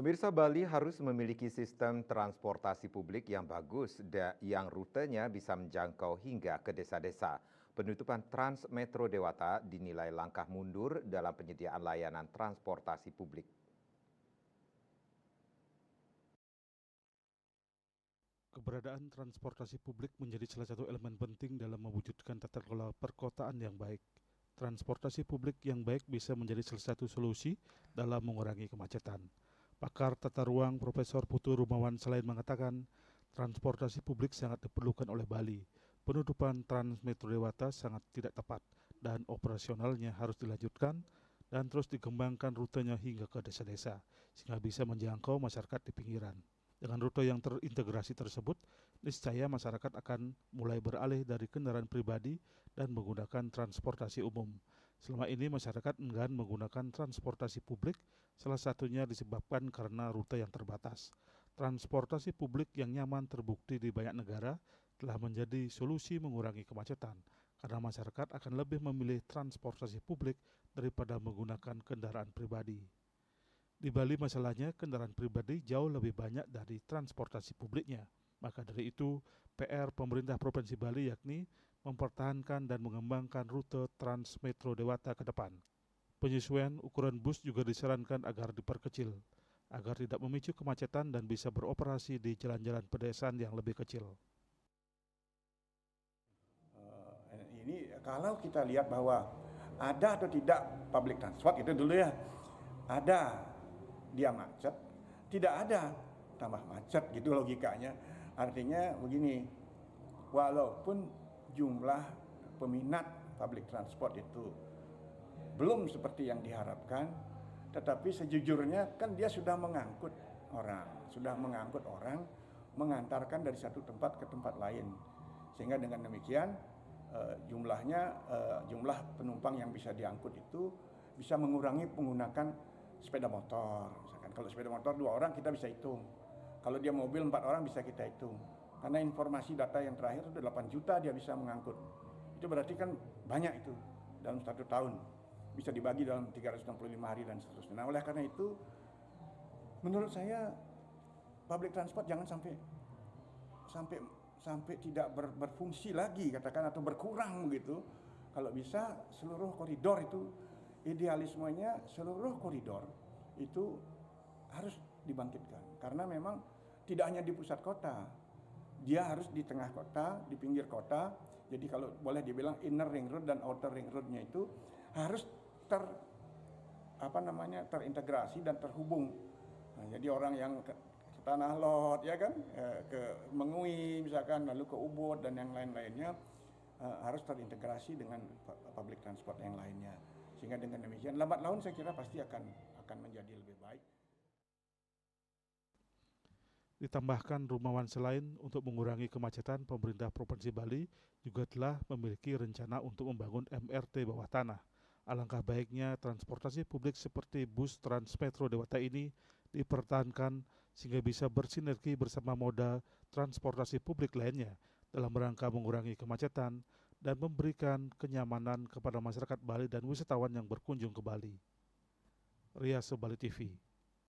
Pemirsa, Bali harus memiliki sistem transportasi publik yang bagus yang rutenya bisa menjangkau hingga ke desa-desa. Penutupan Trans Metro Dewata dinilai langkah mundur dalam penyediaan layanan transportasi publik. Keberadaan transportasi publik menjadi salah satu elemen penting dalam mewujudkan tata kelola perkotaan yang baik. Transportasi publik yang baik bisa menjadi salah satu solusi dalam mengurangi kemacetan. Pakar tata ruang Profesor Putu Rumawan selain mengatakan, transportasi publik sangat diperlukan oleh Bali. Penutupan Trans Metro Dewata sangat tidak tepat dan operasionalnya harus dilanjutkan dan terus dikembangkan rutenya hingga ke desa-desa sehingga bisa menjangkau masyarakat di pinggiran. Dengan rute yang terintegrasi tersebut, niscaya masyarakat akan mulai beralih dari kendaraan pribadi dan menggunakan transportasi umum. Selama ini masyarakat enggan menggunakan transportasi publik, salah satunya disebabkan karena rute yang terbatas. Transportasi publik yang nyaman terbukti di banyak negara telah menjadi solusi mengurangi kemacetan, karena masyarakat akan lebih memilih transportasi publik daripada menggunakan kendaraan pribadi. Di Bali masalahnya kendaraan pribadi jauh lebih banyak dari transportasi publiknya. Maka dari itu, PR pemerintah Provinsi Bali yakni mempertahankan dan mengembangkan rute Trans Metro Dewata ke depan. Penyesuaian ukuran bus juga disarankan agar diperkecil, agar tidak memicu kemacetan dan bisa beroperasi di jalan-jalan pedesaan yang lebih kecil. Ini kalau kita lihat bahwa ada atau tidak public transport itu dulu ya, ada dia macet, tidak ada tambah macet gitu logikanya. Artinya begini, walaupun jumlah peminat public transport itu belum seperti yang diharapkan, tetapi sejujurnya kan dia sudah mengangkut orang, mengantarkan dari satu tempat ke tempat lain. Sehingga dengan demikian jumlah penumpang yang bisa diangkut itu bisa mengurangi menggunakan sepeda motor. Misalkan kalau sepeda motor 2 orang kita bisa hitung. Kalau dia mobil 4 orang bisa kita hitung. Karena informasi data yang terakhir sudah 8 juta dia bisa mengangkut. Itu berarti kan banyak itu dalam 1 tahun. Bisa dibagi dalam 365 hari dan seterusnya. Nah, oleh karena itu menurut saya public transport jangan sampai tidak berfungsi lagi katakan atau berkurang begitu. Kalau bisa seluruh koridor itu idealismenya seluruh koridor itu harus dibangkitkan karena memang tidak hanya di pusat kota, dia harus di tengah kota, di pinggir kota. Jadi kalau boleh dibilang inner ring road dan outer ring roadnya itu harus terintegrasi dan terhubung. Nah, jadi orang yang ke Tanah Lot ya kan, ke Mengui misalkan, lalu ke Ubud dan yang lain-lainnya harus terintegrasi dengan public transport yang lainnya. Sehingga dengan demikian lambat laun saya kira pasti akan menjadi lebih baik. Ditambahkan Rumawan selain untuk mengurangi kemacetan, pemerintah Provinsi Bali juga telah memiliki rencana untuk membangun MRT bawah tanah. Alangkah baiknya transportasi publik seperti bus Trans Metro Dewata ini dipertahankan sehingga bisa bersinergi bersama moda transportasi publik lainnya dalam rangka mengurangi kemacetan dan memberikan kenyamanan kepada masyarakat Bali dan wisatawan yang berkunjung ke Bali. Rias Bali TV.